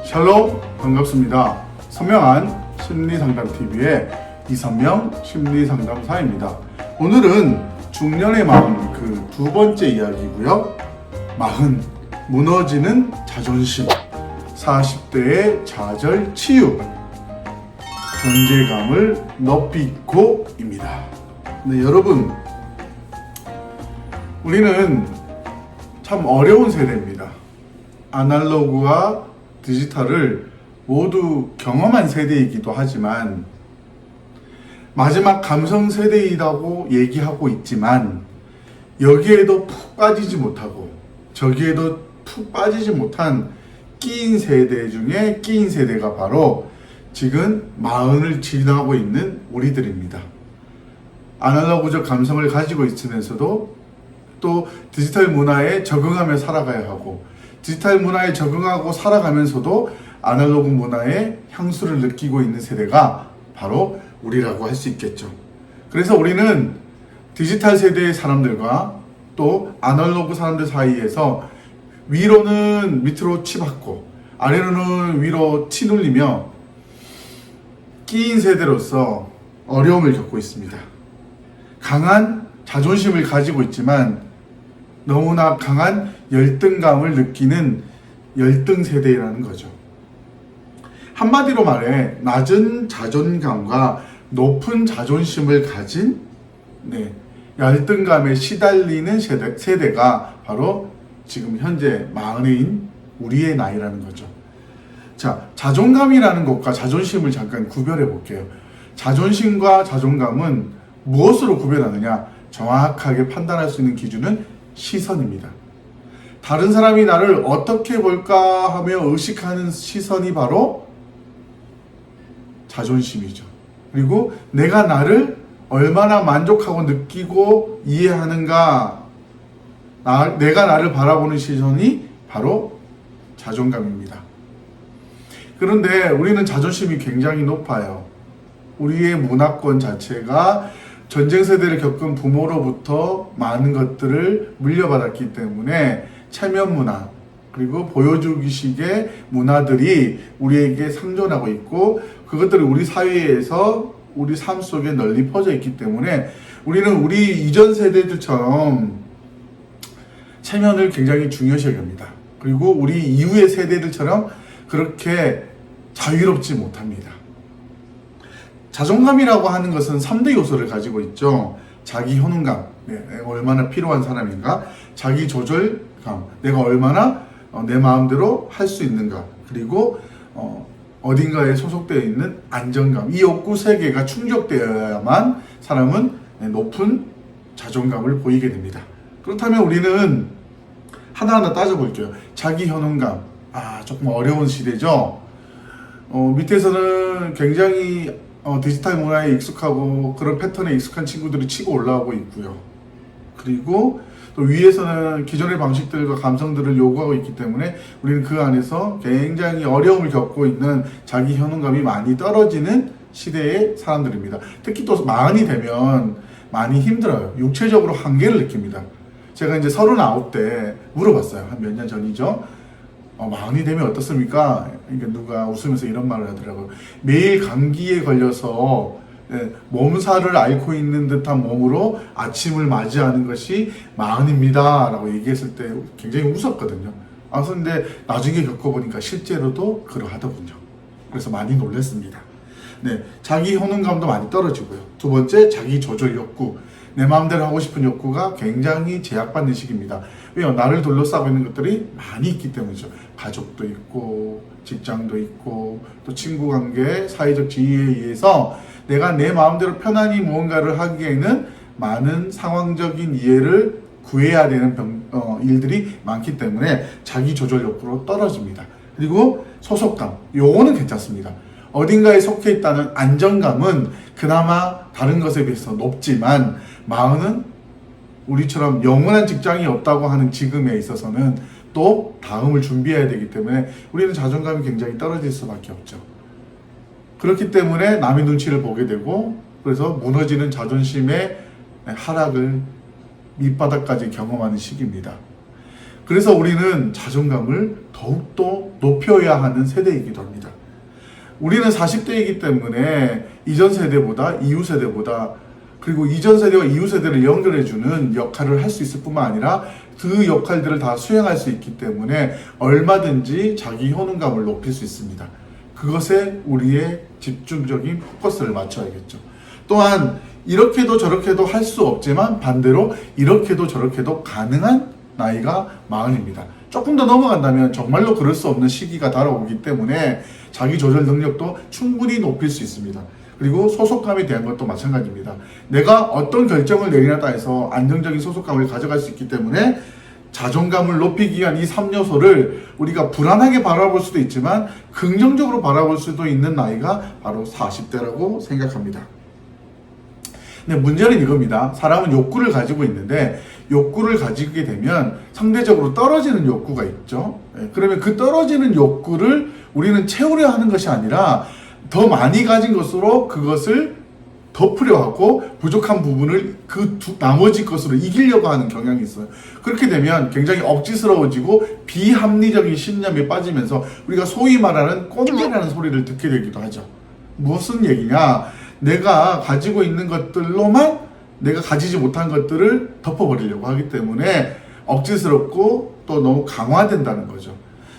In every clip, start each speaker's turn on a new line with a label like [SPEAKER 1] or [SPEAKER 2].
[SPEAKER 1] 샬롬, 반갑습니다. 선명한 심리상담TV의 이선명 심리상담사입니다. 오늘은 중년의 마음 그 두 번째 이야기고요. 마흔, 무너지는 자존심, 40대의 좌절 치유, 존재감을 높이고입니다. 네, 여러분, 우리는 참 어려운 세대입니다. 아날로그와 디지털을 모두 경험한 세대이기도 하지만 마지막 감성 세대이라고 얘기하고 있지만 여기에도 푹 빠지지 못하고 저기에도 푹 빠지지 못한 끼인 세대 중에 끼인 세대가 바로 지금 마흔을 지나고 있는 우리들입니다. 아날로그적 감성을 가지고 있으면서도 또 디지털 문화에 적응하며 살아가야 하고 디지털 문화에 적응하고 살아가면서도 아날로그 문화의 향수를 느끼고 있는 세대가 바로 우리라고 할 수 있겠죠. 그래서 우리는 디지털 세대의 사람들과 또 아날로그 사람들 사이에서 위로는 밑으로 치받고 아래로는 위로 치눌리며 끼인 세대로서 어려움을 겪고 있습니다. 강한 자존심을 가지고 있지만 너무나 강한 열등감을 느끼는 열등 세대라는 거죠. 한마디로 말해 낮은 자존감과 높은 자존심을 가진 열등감에 시달리는 세대가 바로 지금 현재 마흔인 우리의 나이라는 거죠. 자, 자존감이라는 것과 자존심을 잠깐 구별해 볼게요. 자존심과 자존감은 무엇으로 구별하느냐? 정확하게 판단할 수 있는 기준은 시선입니다. 다른 사람이 나를 어떻게 볼까 하며 의식하는 시선이 바로 자존심이죠. 그리고 내가 나를 얼마나 만족하고 느끼고 이해하는가, 내가 나를 바라보는 시선이 바로 자존감입니다. 그런데 우리는 자존심이 굉장히 높아요. 우리의 문화권 자체가 전쟁 세대를 겪은 부모로부터 많은 것들을 물려받았기 때문에 체면 문화 그리고 보여주기식의 문화들이 우리에게 상존하고 있고 그것들이 우리 사회에서 우리 삶 속에 널리 퍼져 있기 때문에 우리는 우리 이전 세대들처럼 체면을 굉장히 중요시 여깁니다. 그리고 우리 이후의 세대들처럼 그렇게 자유롭지 못합니다. 자존감이라고 하는 것은 3대 요소를 가지고 있죠. 자기 효능감, 내가 얼마나 필요한 사람인가, 자기 조절감, 내가 얼마나 내 마음대로 할 수 있는가, 그리고 어딘가에 소속되어 있는 안정감. 이 욕구 세 개가 충족되어야만 사람은 높은 자존감을 보이게 됩니다. 그렇다면 우리는 하나하나 따져볼게요. 자기 효능감, 조금 어려운 시대죠. 밑에서는 굉장히 디지털 문화에 익숙하고 그런 패턴에 익숙한 친구들이 치고 올라오고 있고요. 그리고 또 위에서는 기존의 방식들과 감성들을 요구하고 있기 때문에 우리는 그 안에서 굉장히 어려움을 겪고 있는 자기 효능감이 많이 떨어지는 시대의 사람들입니다. 특히 또 마흔이 되면 많이 힘들어요. 육체적으로 한계를 느낍니다. 제가 이제 39대 물어봤어요. 한 몇 년 전이죠. 마흔이 되면 어떻습니까? 그러니까 누가 웃으면서 이런 말을 하더라고요. 매일 감기에 걸려서 몸살을 앓고 있는 듯한 몸으로 아침을 맞이하는 것이 마흔입니다 라고 얘기했을 때 굉장히 웃었거든요. 근데 나중에 겪어보니까 실제로도 그러하더군요. 그래서 많이 놀랐습니다. 자기 효능감도 많이 떨어지고요. 두 번째, 자기 조절 욕구. 내 마음대로 하고 싶은 욕구가 굉장히 제약받는 시기입니다. 왜요? 나를 둘러싸고 있는 것들이 많이 있기 때문이죠. 가족도 있고 직장도 있고 또 친구 관계, 사회적 지위에 의해서 내가 내 마음대로 편안히 무언가를 하기에는 많은 상황적인 이해를 구해야 되는 일들이 많기 때문에 자기 조절 욕구로 떨어집니다. 그리고 소속감, 요거는 괜찮습니다. 어딘가에 속해 있다는 안정감은 그나마 다른 것에 비해서 높지만 마흔은 우리처럼 영원한 직장이 없다고 하는 지금에 있어서는 또 다음을 준비해야 되기 때문에 우리는 자존감이 굉장히 떨어질 수밖에 없죠. 그렇기 때문에 남의 눈치를 보게 되고 그래서 무너지는 자존심의 하락을 밑바닥까지 경험하는 시기입니다. 그래서 우리는 자존감을 더욱더 높여야 하는 세대이기도 합니다. 우리는 40대이기 때문에 이전 세대보다 이후 세대보다 그리고 이전 세대와 이후 세대를 연결해주는 역할을 할 수 있을 뿐만 아니라 그 역할들을 다 수행할 수 있기 때문에 얼마든지 자기 효능감을 높일 수 있습니다. 그것에 우리의 집중적인 포커스를 맞춰야겠죠. 또한 이렇게도 저렇게도 할 수 없지만 반대로 이렇게도 저렇게도 가능한 나이가 40입니다. 조금 더 넘어간다면 정말로 그럴 수 없는 시기가 다가오기 때문에 자기 조절 능력도 충분히 높일 수 있습니다. 그리고 소속감에 대한 것도 마찬가지입니다. 내가 어떤 결정을 내리냐에 따라서 안정적인 소속감을 가져갈 수 있기 때문에 자존감을 높이기 위한 이 3요소를 우리가 불안하게 바라볼 수도 있지만 긍정적으로 바라볼 수도 있는 나이가 바로 40대라고 생각합니다. 근데 문제는 이겁니다. 사람은 욕구를 가지고 있는데 욕구를 가지게 되면 상대적으로 떨어지는 욕구가 있죠. 그러면 그 떨어지는 욕구를 우리는 채우려 하는 것이 아니라 더 많이 가진 것으로 그것을 덮으려 하고 부족한 부분을 나머지 것으로 이기려고 하는 경향이 있어요. 그렇게 되면 굉장히 억지스러워지고 비합리적인 신념에 빠지면서 우리가 소위 말하는 꼰대라는 소리를 듣게 되기도 하죠. 무슨 얘기냐? 내가 가지고 있는 것들로만 내가 가지지 못한 것들을 덮어버리려고 하기 때문에 억지스럽고 또 너무 강화된다는 거죠.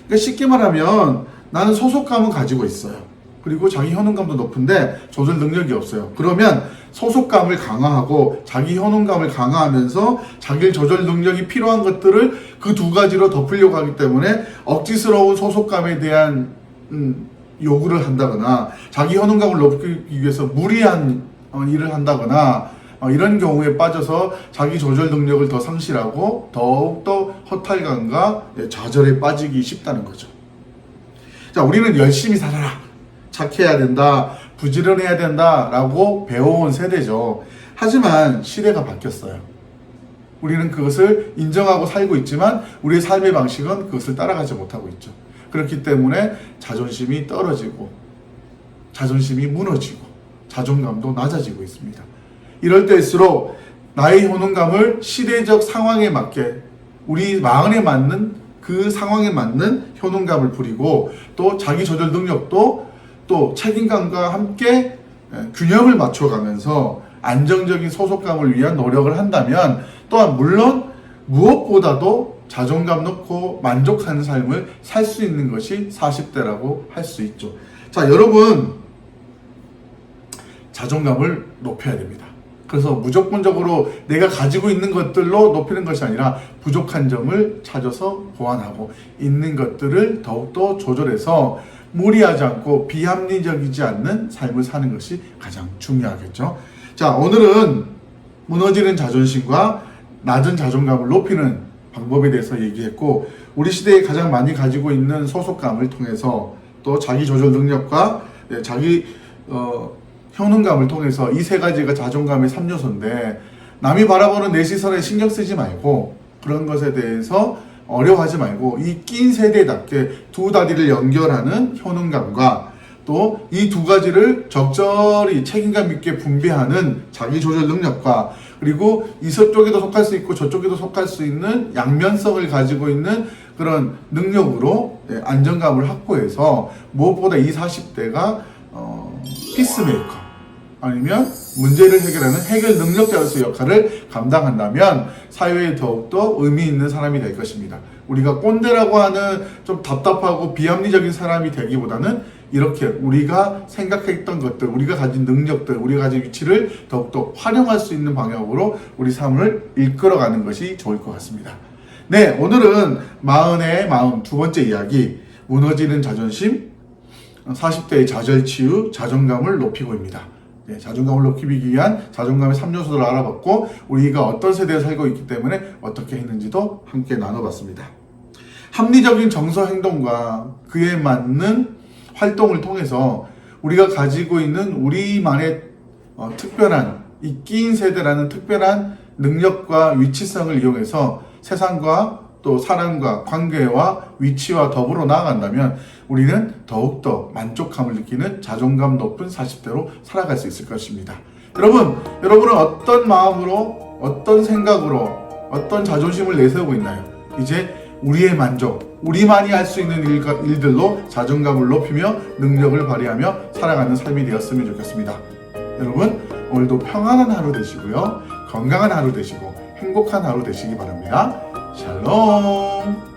[SPEAKER 1] 그러니까 쉽게 말하면 나는 소속감은 가지고 있어요. 그리고 자기 효능감도 높은데 조절 능력이 없어요. 그러면 소속감을 강화하고 자기 효능감을 강화하면서 자기 조절 능력이 필요한 것들을 그 두 가지로 덮으려고 하기 때문에 억지스러운 소속감에 대한 요구를 한다거나 자기 효능감을 높이기 위해서 무리한 일을 한다거나 이런 경우에 빠져서 자기 조절 능력을 더 상실하고 더욱더 허탈감과 좌절에 빠지기 쉽다는 거죠. 자, 우리는 열심히 살아라, 착해야 된다, 부지런해야 된다 라고 배워온 세대죠. 하지만 시대가 바뀌었어요. 우리는 그것을 인정하고 살고 있지만 우리의 삶의 방식은 그것을 따라가지 못하고 있죠. 그렇기 때문에 자존심이 떨어지고 자존심이 무너지고 자존감도 낮아지고 있습니다. 이럴 때일수록 나의 효능감을 시대적 상황에 맞게 우리 마음에 맞는 그 상황에 맞는 효능감을 부리고 또 자기 조절 능력도 또 책임감과 함께 균형을 맞춰가면서 안정적인 소속감을 위한 노력을 한다면 또한 물론 무엇보다도 자존감 놓고 만족하는 삶을 살 수 있는 것이 40대라고 할 수 있죠. 자, 여러분 자존감을 높여야 됩니다. 그래서 무조건적으로 내가 가지고 있는 것들로 높이는 것이 아니라 부족한 점을 찾아서 보완하고 있는 것들을 더욱더 조절해서 무리하지 않고 비합리적이지 않는 삶을 사는 것이 가장 중요하겠죠. 자, 오늘은 무너지는 자존심과 낮은 자존감을 높이는 방법에 대해서 얘기했고 우리 시대에 가장 많이 가지고 있는 소속감을 통해서 또 자기 조절 능력과 자기 효능감을 통해서 이 세 가지가 자존감의 3요소인데 남이 바라보는 내 시선에 신경 쓰지 말고 그런 것에 대해서 어려워하지 말고 이 낀 세대답게 두 다리를 연결하는 효능감과 또 이 두 가지를 적절히 책임감 있게 분배하는 자기 조절 능력과 그리고 이쪽에도 속할 수 있고 저쪽에도 속할 수 있는 양면성을 가지고 있는 그런 능력으로 안정감을 확보해서 무엇보다 이 40대가 피스메이커 아니면 문제를 해결하는 해결 능력자로서의 역할을 감당한다면 사회에 더욱더 의미 있는 사람이 될 것입니다. 우리가 꼰대라고 하는 좀 답답하고 비합리적인 사람이 되기보다는 이렇게 우리가 생각했던 것들, 우리가 가진 능력들, 우리가 가진 위치를 더욱더 활용할 수 있는 방향으로 우리 삶을 이끌어가는 것이 좋을 것 같습니다. 네, 오늘은 마흔의 마음 두 번째 이야기, 무너지는 자존심, 40대의 좌절치유, 자존감을 높이고입니다. 네, 자존감을 높이기 위한 자존감의 3요소를 알아봤고 우리가 어떤 세대에 살고 있기 때문에 어떻게 했는지도 함께 나눠봤습니다. 합리적인 정서 행동과 그에 맞는 활동을 통해서 우리가 가지고 있는 우리만의 특별한 이 끼인 세대라는 특별한 능력과 위치성을 이용해서 세상과 또 사람과 관계와 위치와 더불어 나아간다면 우리는 더욱더 만족감을 느끼는 자존감 높은 40대로 살아갈 수 있을 것입니다. 여러분은 어떤 마음으로 어떤 생각으로 어떤 자존심을 내세우고 있나요? 이제 우리의 만족, 우리만이 할 수 있는 일들로 자존감을 높이며 능력을 발휘하며 살아가는 삶이 되었으면 좋겠습니다. 여러분, 오늘도 평안한 하루 되시고요. 건강한 하루 되시고 행복한 하루 되시기 바랍니다. 샬롬.